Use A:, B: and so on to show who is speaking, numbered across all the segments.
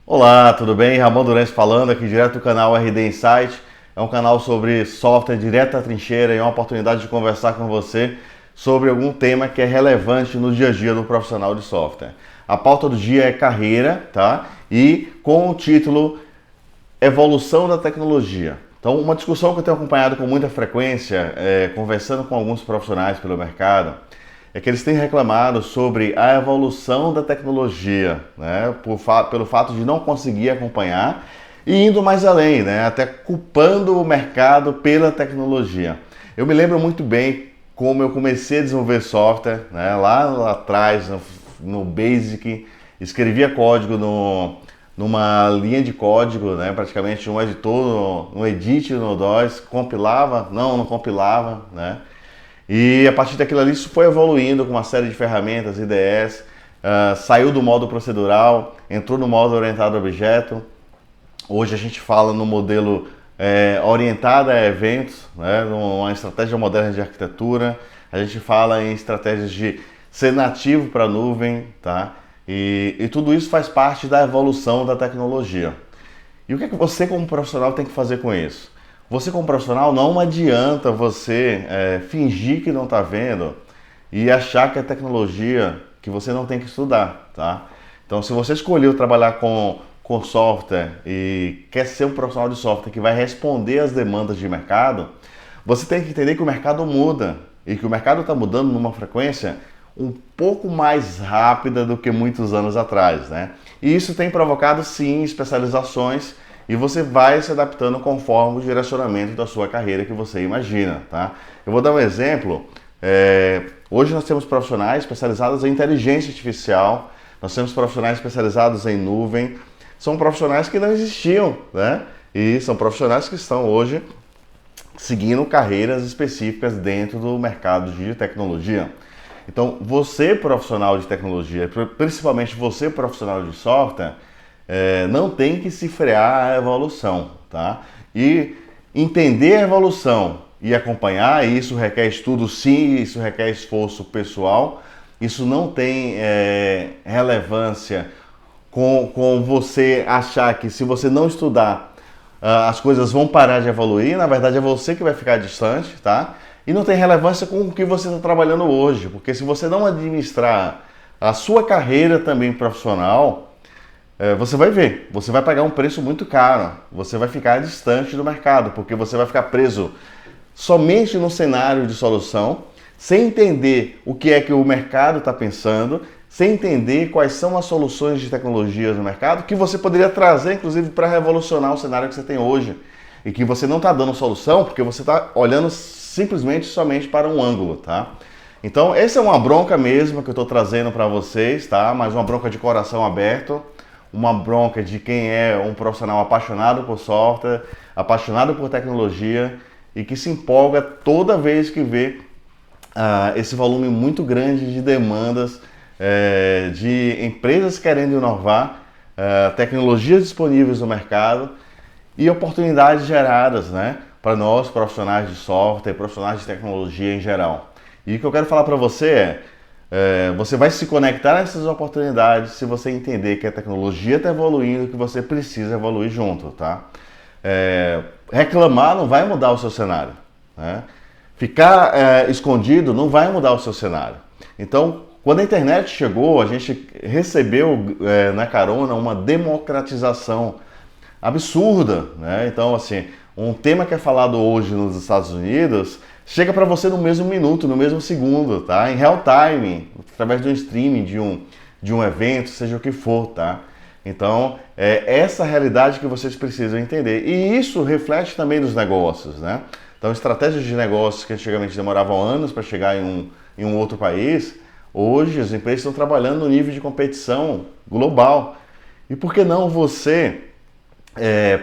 A: Olá, tudo bem? Ramon Durante falando aqui direto do canal RD Insight. É um canal sobre software direto da trincheira e é uma oportunidade de conversar com você sobre algum tema que é relevante no dia a dia do profissional de software. A pauta do dia é carreira, tá? E com o título Evolução da Tecnologia. Então, uma discussão que eu tenho acompanhado com muita frequência, conversando com alguns profissionais pelo mercado, é que eles têm reclamado sobre a evolução da tecnologia, né? Pelo fato de não conseguir acompanhar e indo mais além, né? Até culpando o mercado pela tecnologia. Eu me lembro muito bem como eu comecei a desenvolver software, né? Lá atrás, no Basic, escrevia código numa linha de código, né? Praticamente um editor, um edit no DOS, compilava, não compilava, né? E a partir daquilo ali isso foi evoluindo com uma série de ferramentas, IDEs, saiu do modo procedural, entrou no modo orientado a objeto. Hoje a gente fala no modelo orientado a eventos, né, uma estratégia moderna de arquitetura. A gente fala em estratégias de ser nativo para a nuvem, tá? E tudo isso faz parte da evolução da tecnologia. E o que é que você como profissional tem que fazer com isso? Você como profissional não adianta você fingir que não está vendo e achar que é tecnologia que você não tem que estudar, tá? Então se você escolheu trabalhar com software e quer ser um profissional de software que vai responder às demandas de mercado, você tem que entender que o mercado muda e que o mercado está mudando numa frequência um pouco mais rápida do que muitos anos atrás, né? E isso tem provocado sim especializações e você vai se adaptando conforme o direcionamento da sua carreira que você imagina, tá? Eu vou dar um exemplo. Hoje nós temos profissionais especializados em inteligência artificial, nós temos profissionais especializados em nuvem, são profissionais que não existiam, né? E são profissionais que estão hoje seguindo carreiras específicas dentro do mercado de tecnologia. Então, você profissional de tecnologia, principalmente você profissional de software, não tem que se frear a evolução, tá? E entender a evolução e acompanhar, e isso requer estudo sim, isso requer esforço pessoal, isso não tem relevância com você achar que se você não estudar, as coisas vão parar de evoluir. Na verdade é você que vai ficar distante, tá? E não tem relevância com o que você está trabalhando hoje, porque se você não administrar a sua carreira também profissional, você vai ver, você vai pagar um preço muito caro, você vai ficar distante do mercado, porque você vai ficar preso somente no cenário de solução, sem entender o que é que o mercado está pensando, sem entender quais são as soluções de tecnologias no mercado, que você poderia trazer, inclusive, para revolucionar o cenário que você tem hoje. E que você não está dando solução, porque você está olhando simplesmente somente para um ângulo, tá? Então, essa é uma bronca mesmo que eu estou trazendo para vocês, tá? Mas uma bronca de coração aberto, uma bronca de quem é um profissional apaixonado por software, apaixonado por tecnologia e que se empolga toda vez que vê esse volume muito grande de demandas de empresas querendo inovar, tecnologias disponíveis no mercado e oportunidades geradas, né, para nós profissionais de software, profissionais de tecnologia em geral. E o que eu quero falar para você você vai se conectar nessas oportunidades se você entender que a tecnologia está evoluindo e que você precisa evoluir junto, tá? Reclamar não vai mudar o seu cenário, né? Ficar escondido não vai mudar o seu cenário. Então, quando a internet chegou, a gente recebeu na carona uma democratização absurda, né? Então, assim, um tema que é falado hoje nos Estados Unidos chega para você no mesmo minuto, no mesmo segundo, tá? Em real time, através de um streaming, de um evento, seja o que for, tá? Então, é essa realidade que vocês precisam entender. E isso reflete também nos negócios, né? Então, estratégias de negócios que antigamente demoravam anos para chegar em um outro país, hoje as empresas estão trabalhando no nível de competição global. E por que não você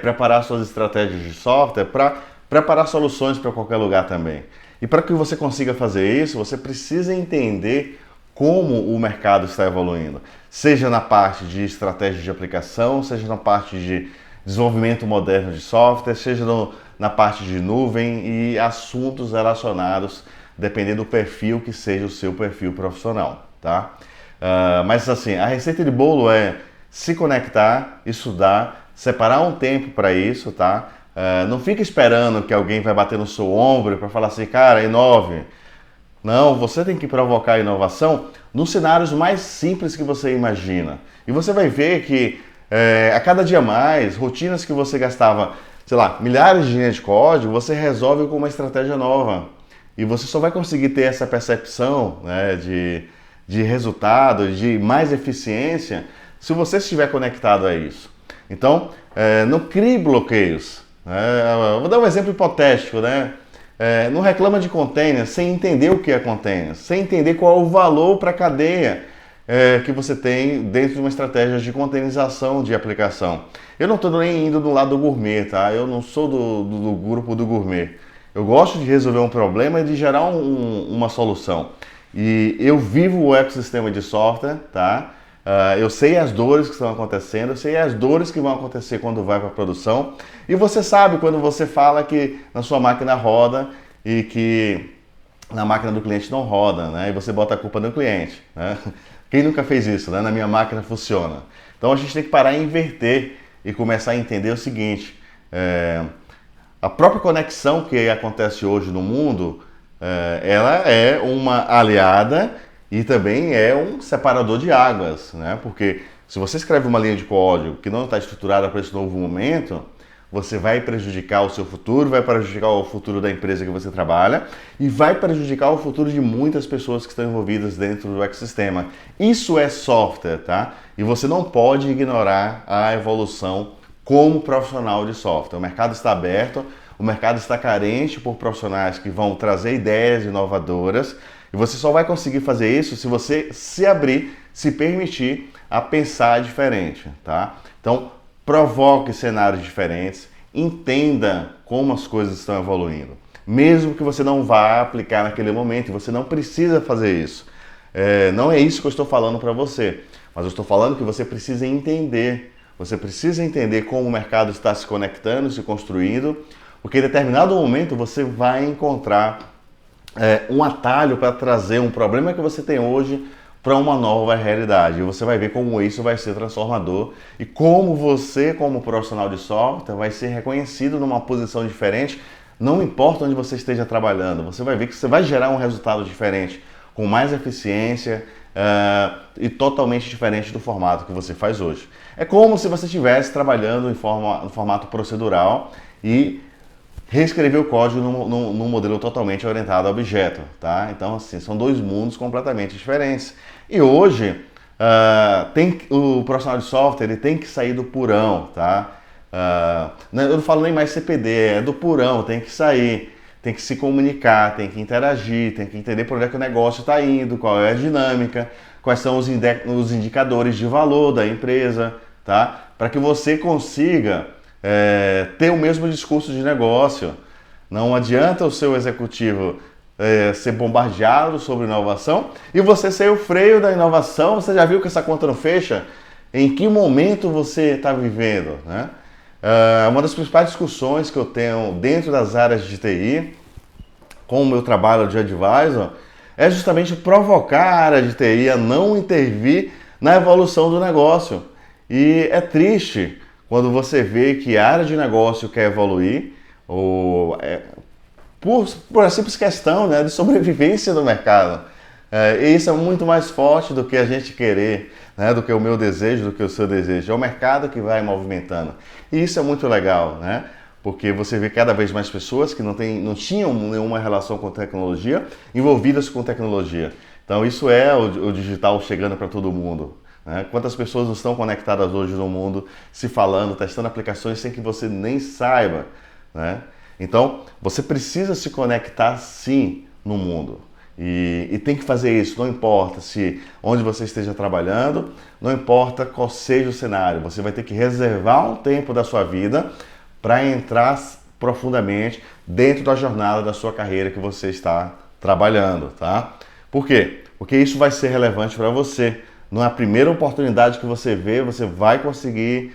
A: preparar suas estratégias de software para preparar soluções para qualquer lugar também? E para que você consiga fazer isso, você precisa entender como o mercado está evoluindo. Seja na parte de estratégia de aplicação, seja na parte de desenvolvimento moderno de software, seja na parte de nuvem e assuntos relacionados, dependendo do perfil que seja o seu perfil profissional, tá? Mas assim, a receita de bolo é se conectar, estudar, separar um tempo para isso, tá? Não fica esperando que alguém vai bater no seu ombro para falar assim, cara, inove. Não, você tem que provocar a inovação nos cenários mais simples que você imagina. E você vai ver que a cada dia mais, rotinas que você gastava, sei lá, milhares de linhas de código, você resolve com uma estratégia nova. E você só vai conseguir ter essa percepção, né, de resultado, de mais eficiência, se você estiver conectado a isso. Então, não crie bloqueios. Vou dar um exemplo hipotético, né? Não reclama de container sem entender o que é container, sem entender qual é o valor para a cadeia que você tem dentro de uma estratégia de containerização de aplicação. Eu não estou nem indo do lado do gourmet, tá? Eu não sou do grupo do gourmet. Eu gosto de resolver um problema e de gerar uma solução. E eu vivo o ecossistema de software, tá? Eu sei as dores que estão acontecendo, eu sei as dores que vão acontecer quando vai para a produção. E você sabe quando você fala que na sua máquina roda e que na máquina do cliente não roda, né? E você bota a culpa no cliente, né? Quem nunca fez isso, né? Na minha máquina funciona. Então a gente tem que parar e inverter e começar a entender o seguinte: a própria conexão que acontece hoje no mundo, ela é uma aliada e também é um separador de águas, né? Porque se você escreve uma linha de código que não está estruturada para esse novo momento, você vai prejudicar o seu futuro, vai prejudicar o futuro da empresa que você trabalha e vai prejudicar o futuro de muitas pessoas que estão envolvidas dentro do ecossistema. Isso é software, tá? E você não pode ignorar a evolução como profissional de software. O mercado está aberto, o mercado está carente por profissionais que vão trazer ideias inovadoras. E você só vai conseguir fazer isso se você se abrir, se permitir a pensar diferente, tá? Então, provoque cenários diferentes, entenda como as coisas estão evoluindo. Mesmo que você não vá aplicar naquele momento, você não precisa fazer isso. Não é isso que eu estou falando para você, mas eu estou falando que você precisa entender. Você precisa entender como o mercado está se conectando, se construindo, porque em determinado momento você vai encontrar um atalho para trazer um problema que você tem hoje para uma nova realidade. E você vai ver como isso vai ser transformador e como você, como profissional de software, vai ser reconhecido numa posição diferente, não importa onde você esteja trabalhando. Você vai ver que você vai gerar um resultado diferente, com mais eficiência e totalmente diferente do formato que você faz hoje. É como se você estivesse trabalhando no formato procedural e reescrever o código num modelo totalmente orientado a objeto, tá? Então, assim, são dois mundos completamente diferentes. E hoje, o profissional de software ele tem que sair do purão, tá? Eu não falo nem mais CPD, é do purão, tem que sair, tem que se comunicar, tem que interagir, tem que entender por onde é que o negócio está indo, qual é a dinâmica, quais são os indicadores de valor da empresa, tá? Para que você consiga ter o mesmo discurso de negócio. Não adianta o seu executivo ser bombardeado sobre inovação e você ser o freio da inovação. Você já viu que essa conta não fecha? Em que momento você está vivendo, né? Uma das principais discussões que eu tenho dentro das áreas de TI, com o meu trabalho de advisor, é justamente provocar a área de TI a não intervir na evolução do negócio. E é triste quando você vê que a área de negócio quer evoluir, por a simples questão, né, de sobrevivência do mercado. E isso é muito mais forte do que a gente querer, né, do que o meu desejo, do que o seu desejo. É o mercado que vai movimentando. E isso é muito legal, né? Porque você vê cada vez mais pessoas que não tinham nenhuma relação com tecnologia, envolvidas com tecnologia. Então isso é o digital chegando para todo mundo. Quantas pessoas não estão conectadas hoje no mundo, se falando, testando aplicações sem que você nem saiba, né? Então, você precisa se conectar sim no mundo. E tem que fazer isso, não importa onde você esteja trabalhando, não importa qual seja o cenário, você vai ter que reservar um tempo da sua vida para entrar profundamente dentro da jornada da sua carreira que você está trabalhando, tá? Por quê? Porque isso vai ser relevante para você. Na primeira oportunidade que você vê, você vai conseguir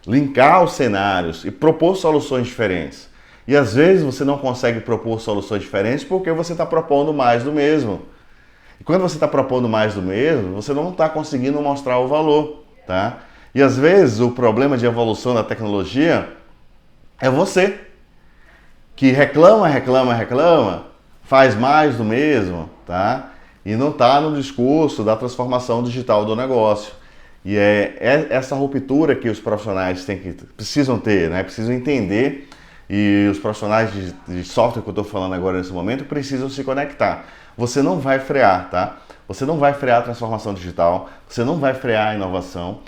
A: linkar os cenários e propor soluções diferentes. E às vezes você não consegue propor soluções diferentes porque você está propondo mais do mesmo. E quando você está propondo mais do mesmo, você não está conseguindo mostrar o valor, tá? E às vezes o problema de evolução da tecnologia é você, que reclama, faz mais do mesmo, tá? E não está no discurso da transformação digital do negócio. E é essa ruptura que os profissionais precisam ter, né? Precisam entender, e os profissionais de software que eu estou falando agora nesse momento precisam se conectar. Você não vai frear, tá? Você não vai frear a transformação digital, você não vai frear a inovação,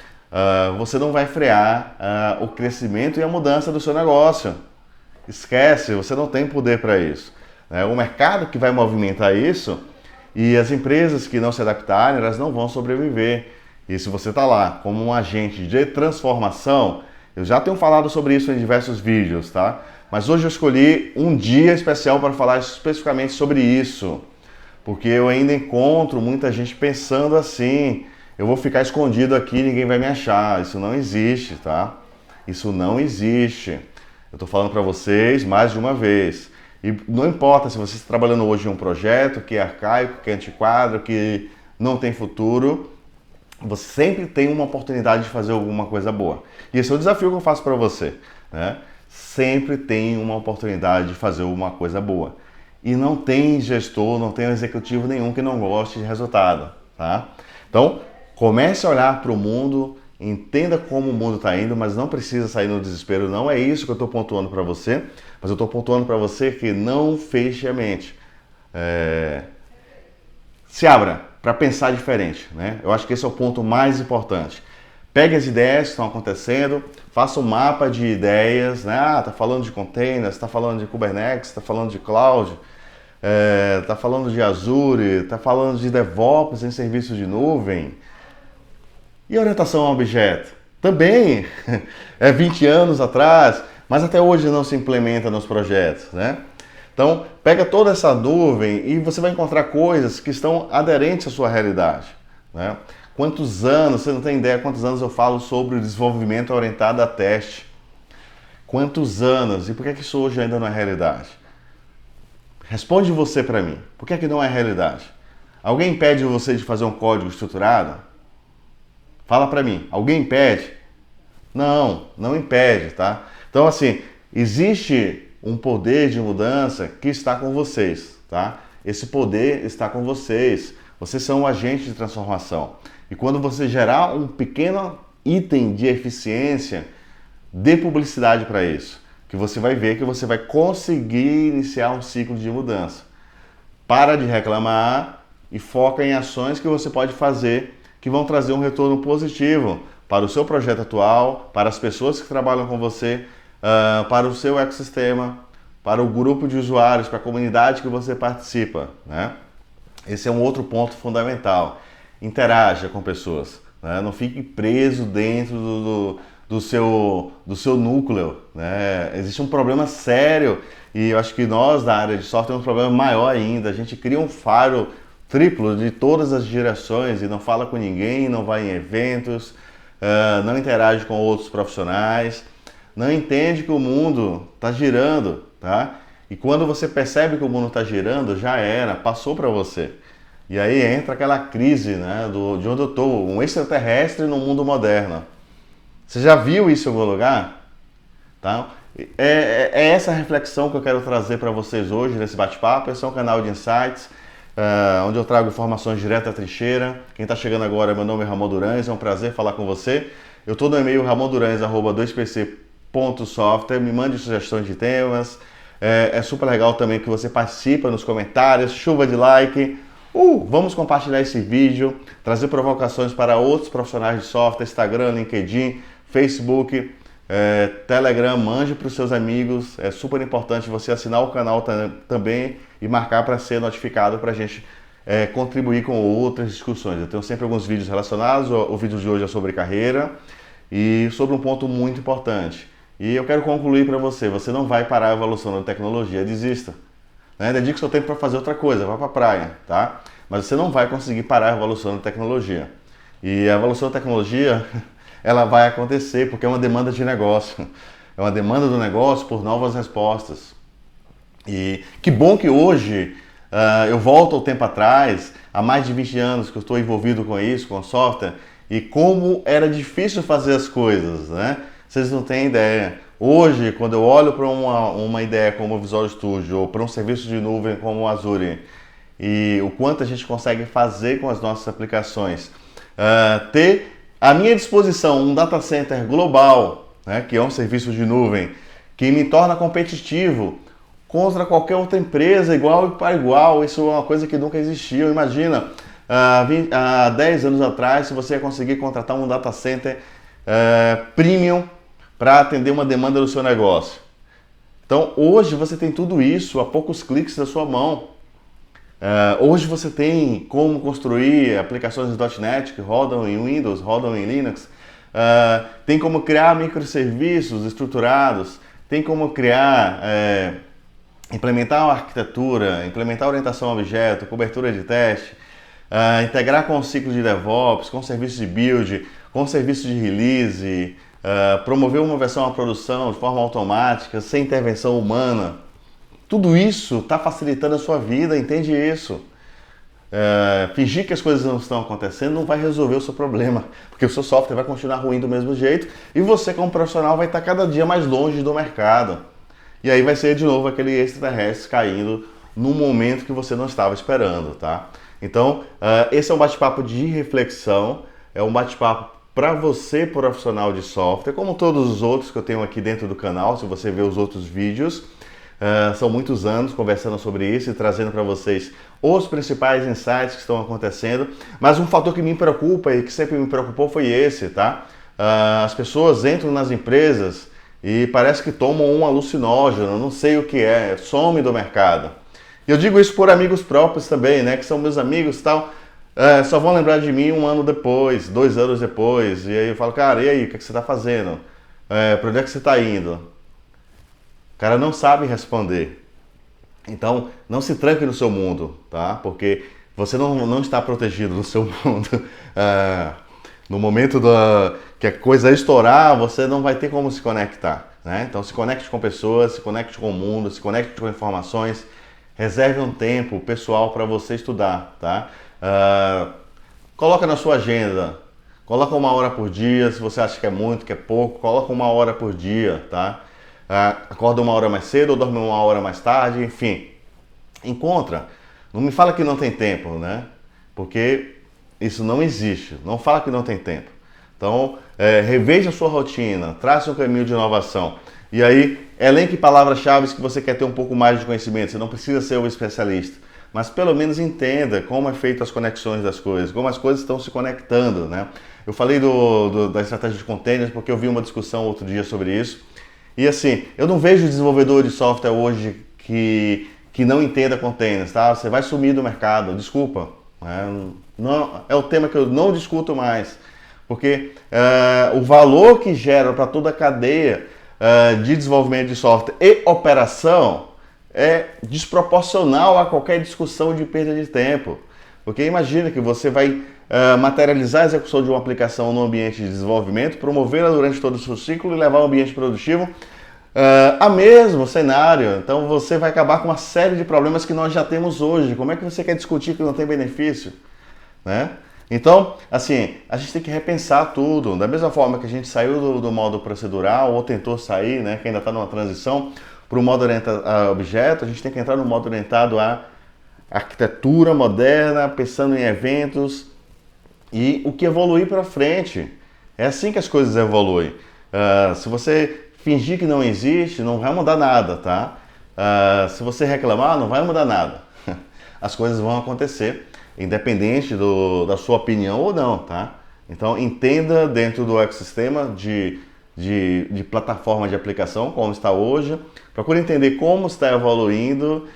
A: você não vai frear o crescimento e a mudança do seu negócio. Esquece, você não tem poder para isso. O mercado que vai movimentar isso, e as empresas que não se adaptarem, elas não vão sobreviver. E se você está lá como um agente de transformação, eu já tenho falado sobre isso em diversos vídeos, tá? Mas hoje eu escolhi um dia especial para falar especificamente sobre isso, porque eu ainda encontro muita gente pensando assim: eu vou ficar escondido aqui, ninguém vai me achar. Isso não existe, tá? Isso não existe. Eu estou falando para vocês mais de uma vez. E não importa se você está trabalhando hoje em um projeto que é arcaico, que é antiquado, que não tem futuro, você sempre tem uma oportunidade de fazer alguma coisa boa. E esse é o desafio que eu faço para você, né? Sempre tem uma oportunidade de fazer uma coisa boa. E não tem gestor, não tem executivo nenhum que não goste de resultado, tá? Então, comece a olhar para o mundo, entenda como o mundo está indo, mas não precisa sair no desespero. Não é isso que eu estou pontuando para você, mas eu estou pontuando para você que não feche a mente. Se abra para pensar diferente, né? Eu acho que esse é o ponto mais importante. Pegue as ideias que estão acontecendo, faça um mapa de ideias, né? Tá falando de containers, tá falando de Kubernetes, tá falando de cloud, tá falando de Azure, tá falando de DevOps em serviços de nuvem. E orientação a objeto? Também é 20 anos atrás, mas até hoje não se implementa nos projetos, né? Então, pega toda essa nuvem e você vai encontrar coisas que estão aderentes à sua realidade, né? Quantos anos, você não tem ideia quantos anos eu falo sobre o desenvolvimento orientado a teste. Quantos anos? E por que isso hoje ainda não é realidade? Responde você para mim. Por que não é realidade? Alguém impede você de fazer um código estruturado? Fala para mim. Alguém impede? Não, não impede, tá? Então, assim, existe um poder de mudança que está com vocês, tá? Esse poder está com vocês. Vocês são um agente de transformação. E quando você gerar um pequeno item de eficiência, dê publicidade para isso, que você vai ver que você vai conseguir iniciar um ciclo de mudança. Para de reclamar e foca em ações que você pode fazer que vão trazer um retorno positivo para o seu projeto atual, para as pessoas que trabalham com você, para o seu ecossistema, para o grupo de usuários, para a comunidade que você participa, né? Esse é um outro ponto fundamental. Interaja com pessoas, né? Não fique preso dentro do seu núcleo, né? Existe um problema sério e eu acho que nós da área de software temos um problema maior ainda. A gente cria um faro triplo de todas as direções e não fala com ninguém, não vai em eventos, não interage com outros profissionais, não entende que o mundo está girando, tá? E quando você percebe que o mundo está girando, já era, passou para você. E aí entra aquela crise, né, de onde eu estou, um extraterrestre no mundo moderno. Você já viu isso em algum lugar? Tá? É essa reflexão que eu quero trazer para vocês hoje nesse bate-papo. Esse é um canal de insights, onde eu trago informações direto da trincheira. Quem está chegando agora, meu nome é Ramon Durães, é um prazer falar com você. Eu estou no e-mail ramondurães@2pc.software, me mande sugestões de temas. É super legal também que você participa nos comentários, chuva de like. Vamos compartilhar esse vídeo, trazer provocações para outros profissionais de software, Instagram, LinkedIn, Facebook, Telegram, mande para os seus amigos. É super importante você assinar o canal também e marcar para ser notificado para a gente contribuir com outras discussões. Eu tenho sempre alguns vídeos relacionados, o vídeo de hoje é sobre carreira e sobre um ponto muito importante. E eu quero concluir para você, você não vai parar a evolução da tecnologia, desista. Dedique seu tempo para fazer outra coisa, vá para a praia, tá? Mas você não vai conseguir parar a evolução da tecnologia. E a evolução da tecnologia, ela vai acontecer porque é uma demanda de negócio. É uma demanda do negócio por novas respostas. E que bom que hoje Eu volto ao tempo atrás, há mais de 20 anos que eu estou envolvido com isso, com software, e como era difícil fazer as coisas, né? Vocês não têm ideia. Hoje, quando eu olho para uma ideia como o Visual Studio ou para um serviço de nuvem como o Azure e o quanto a gente consegue fazer com as nossas aplicações, ter à minha disposição um data center global, né, que é um serviço de nuvem, que me torna competitivo contra qualquer outra empresa, igual para igual, isso é uma coisa que nunca existiu. Imagina, há 10 anos atrás, se você ia conseguir contratar um data center premium para atender uma demanda do seu negócio. Então, hoje você tem tudo isso a poucos cliques da sua mão. Hoje você tem como construir aplicações .NET que rodam em Windows, rodam em Linux. Tem como criar microserviços estruturados. Tem como criar, implementar uma arquitetura, implementar orientação a objeto, cobertura de teste, integrar com o ciclo de DevOps, com serviços de build, com serviços de release, promover uma versão à produção de forma automática, sem intervenção humana. Tudo isso está facilitando a sua vida, entende isso? Fingir que as coisas não estão acontecendo não vai resolver o seu problema, porque o seu software vai continuar ruim do mesmo jeito e você como profissional vai estar cada dia mais longe do mercado. E aí vai ser de novo aquele extraterrestre caindo num momento que você não estava esperando, tá? Então, esse é um bate-papo de reflexão, é um bate-papo para você, profissional de software, como todos os outros que eu tenho aqui dentro do canal, se você ver os outros vídeos. São muitos anos conversando sobre isso e trazendo para vocês os principais insights que estão acontecendo. Mas um fator que me preocupa e que sempre me preocupou foi esse, tá? As pessoas entram nas empresas e parece que tomam um alucinógeno, não sei o que é, some do mercado. E eu digo isso por amigos próprios também, né? Que são meus amigos e tal. Só vão lembrar de mim 1 ano depois, 2 anos depois. E aí eu falo, cara, e aí, o que você está fazendo? Para onde é que você está indo? O cara não sabe responder. Então, não se tranque no seu mundo, tá? Porque você não está protegido no seu mundo. No momento que a coisa estourar, você não vai ter como se conectar, né? Então, se conecte com pessoas, se conecte com o mundo, se conecte com informações. Reserve um tempo pessoal para você estudar, tá? Coloca na sua agenda. Coloca 1 hora por dia, se você acha que é muito, que é pouco. Coloca 1 hora por dia, tá? Acorda 1 hora mais cedo ou dorme 1 hora mais tarde, enfim. Encontra. Não me fala que não tem tempo, né? Porque isso não existe. Não fala que não tem tempo. Então, reveja a sua rotina, traça um caminho de inovação. E aí, elenque palavras-chave que você quer ter um pouco mais de conhecimento. Você não precisa ser um especialista, mas pelo menos entenda como é feito as conexões das coisas, como as coisas estão se conectando, né? Eu falei da estratégia de containers porque eu vi uma discussão outro dia sobre isso. E assim, eu não vejo desenvolvedor de software hoje que não entenda containers, tá? Você vai sumir do mercado, desculpa. Não, é o tema que eu não discuto mais. Porque o valor que gera para toda a cadeia de desenvolvimento de software e operação é desproporcional a qualquer discussão de perda de tempo. Porque imagina que você vai materializar a execução de uma aplicação no ambiente de desenvolvimento, promovê-la durante todo o seu ciclo e levar ao ambiente produtivo a mesmo cenário. Então você vai acabar com uma série de problemas que nós já temos hoje. Como é que você quer discutir que não tem benefício? Né? Então, assim, a gente tem que repensar tudo. Da mesma forma que a gente saiu do modo procedural, ou tentou sair, né, que ainda está numa transição, para o modo orientado a objeto, a gente tem que entrar no modo orientado a arquitetura moderna, pensando em eventos e o que evoluir para frente. É assim que as coisas evoluem. Se você fingir que não existe, não vai mudar nada, tá? Se você reclamar, não vai mudar nada. As coisas vão acontecer, independente da sua opinião ou não, tá? Então, entenda dentro do ecossistema de plataforma de aplicação, como está hoje. Procure entender como está evoluindo,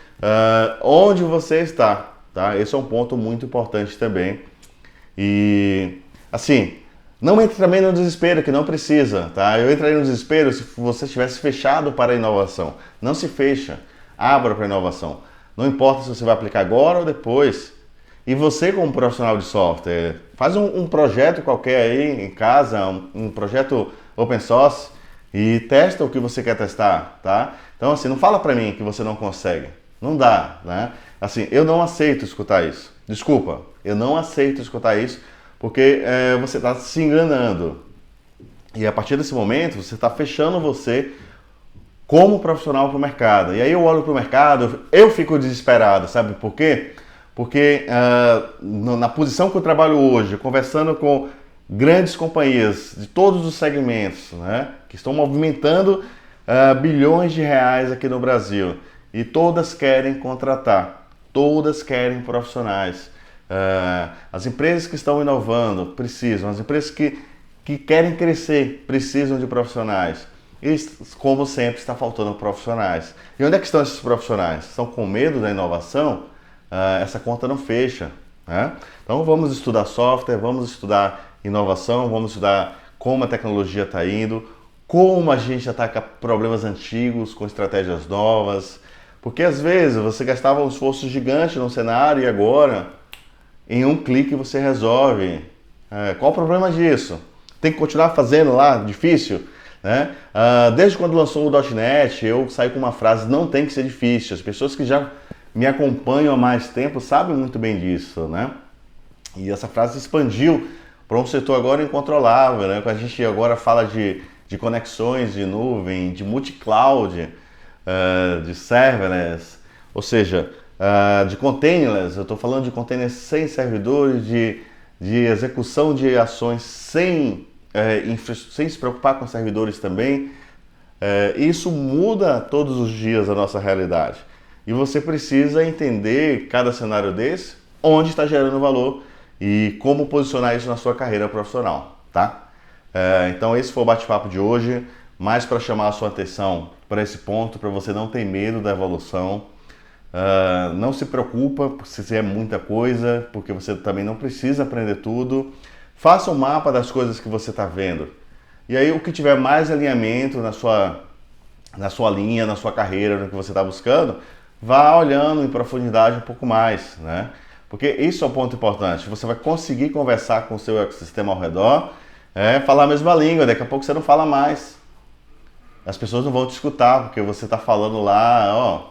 A: onde você está, tá? Esse é um ponto muito importante também. E, assim, não entre também no desespero, que não precisa, tá? Eu entraria no desespero se você estivesse fechado para a inovação. Não se fecha, abra para a inovação. Não importa se você vai aplicar agora ou depois. E você, como profissional de software, faz um projeto qualquer aí em casa, um projeto open source e testa o que você quer testar, tá? Então, assim, não fala para mim que você não consegue. Não dá, né? Assim, eu não aceito escutar isso. Desculpa, eu não aceito escutar isso porque você está se enganando. E a partir desse momento, você está fechando você como profissional para o mercado. E aí eu olho para o mercado, eu fico desesperado, sabe por quê? Porque na posição que eu trabalho hoje, conversando com grandes companhias de todos os segmentos, né, que estão movimentando bilhões de reais aqui no Brasil, e todas querem contratar, todas querem profissionais. As empresas que estão inovando precisam, as empresas que querem crescer precisam de profissionais. E, como sempre, está faltando profissionais. E onde é que estão esses profissionais? Estão com medo da inovação? Essa conta não fecha, né? Então vamos estudar software, vamos estudar inovação, vamos estudar como a tecnologia está indo, como a gente ataca problemas antigos com estratégias novas. Porque às vezes você gastava um esforço gigante no cenário e agora, em um clique, você resolve. Qual o problema disso? Tem que continuar fazendo lá, difícil? Né? Desde quando lançou o .NET, eu saí com uma frase: não tem que ser difícil. As pessoas que já me acompanham há mais tempo sabem muito bem disso, né? E essa frase expandiu para um setor agora incontrolável, né? A gente agora fala de conexões de nuvem, de multi-cloud, de serverless, ou seja, de containers. Eu estou falando de containers sem servidores, de execução de ações sem se preocupar com servidores também. Isso muda todos os dias a nossa realidade. E você precisa entender, cada cenário desse, onde está gerando valor e como posicionar isso na sua carreira profissional, tá? Então esse foi o bate-papo de hoje, mais para chamar a sua atenção para esse ponto, para você não ter medo da evolução. Não se preocupa se é muita coisa, porque você também não precisa aprender tudo. Faça um mapa das coisas que você está vendo. E aí o que tiver mais alinhamento na sua linha, na sua carreira, no que você está buscando, vá olhando em profundidade um pouco mais, né? Porque isso é um ponto importante. Você vai conseguir conversar com o seu ecossistema ao redor, falar a mesma língua. Daqui a pouco você não fala mais. As pessoas não vão te escutar, porque você está falando lá,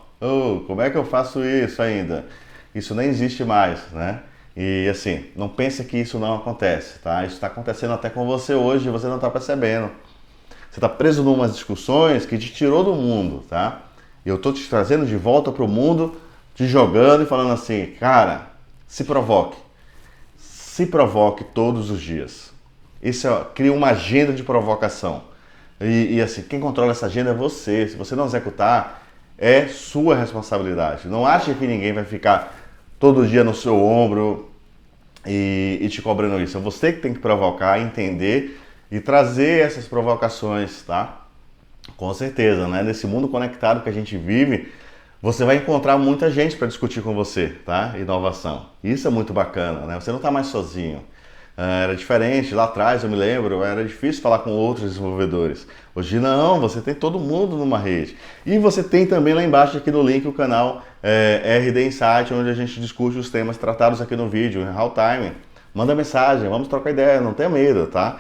A: como é que eu faço isso ainda? Isso nem existe mais, né? E assim, não pense que isso não acontece, tá? Isso está acontecendo até com você hoje e você não está percebendo. Você está preso em umas discussões que te tirou do mundo, tá? E eu estou te trazendo de volta para o mundo, te jogando e falando assim: cara, se provoque. Se provoque todos os dias. Isso cria uma agenda de provocação. E assim, quem controla essa agenda é você. Se você não executar, é sua responsabilidade. Não ache que ninguém vai ficar todo dia no seu ombro e te cobrando isso. É você que tem que provocar, entender e trazer essas provocações, tá? Com certeza, né? Nesse mundo conectado que a gente vive, você vai encontrar muita gente para discutir com você, tá? Inovação. Isso é muito bacana, né? Você não está mais sozinho. Era diferente, lá atrás eu me lembro, era difícil falar com outros desenvolvedores. Hoje não, você tem todo mundo numa rede. E você tem também lá embaixo aqui no link o canal RD Insight, onde a gente discute os temas tratados aqui no vídeo, em real time. Manda mensagem, vamos trocar ideia, não tenha medo, tá?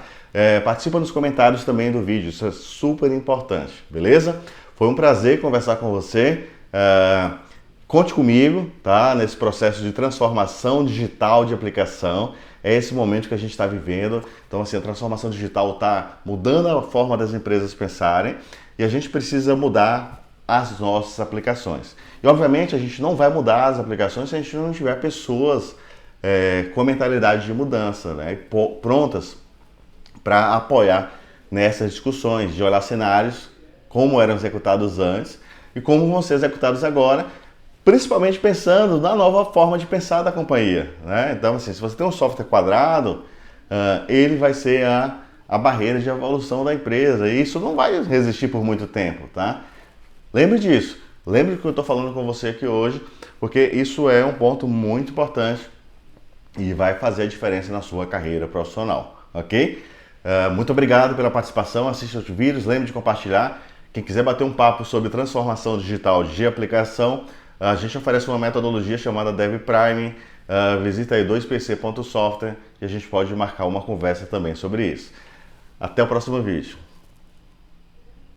A: Participa nos comentários também do vídeo, isso é super importante, beleza? Foi um prazer conversar com você. Conte comigo, tá? Nesse processo de transformação digital de aplicação. É esse momento que a gente está vivendo. Então, assim, a transformação digital está mudando a forma das empresas pensarem e a gente precisa mudar as nossas aplicações. E, obviamente, a gente não vai mudar as aplicações se a gente não tiver pessoas com mentalidade de mudança, né? Prontas para apoiar nessas discussões, de olhar cenários, como eram executados antes e como vão ser executados agora, principalmente pensando na nova forma de pensar da companhia, né? Então, assim, se você tem um software quadrado, ele vai ser a barreira de evolução da empresa e isso não vai resistir por muito tempo, tá? Lembre disso, lembre que eu estou falando com você aqui hoje, porque isso é um ponto muito importante e vai fazer a diferença na sua carreira profissional, ok? Muito obrigado pela participação, assista os vídeos, lembre de compartilhar. Quem quiser bater um papo sobre transformação digital de aplicação, a gente oferece uma metodologia chamada DevPrime. Visita aí 2pc.software e a gente pode marcar uma conversa também sobre isso. Até o próximo vídeo.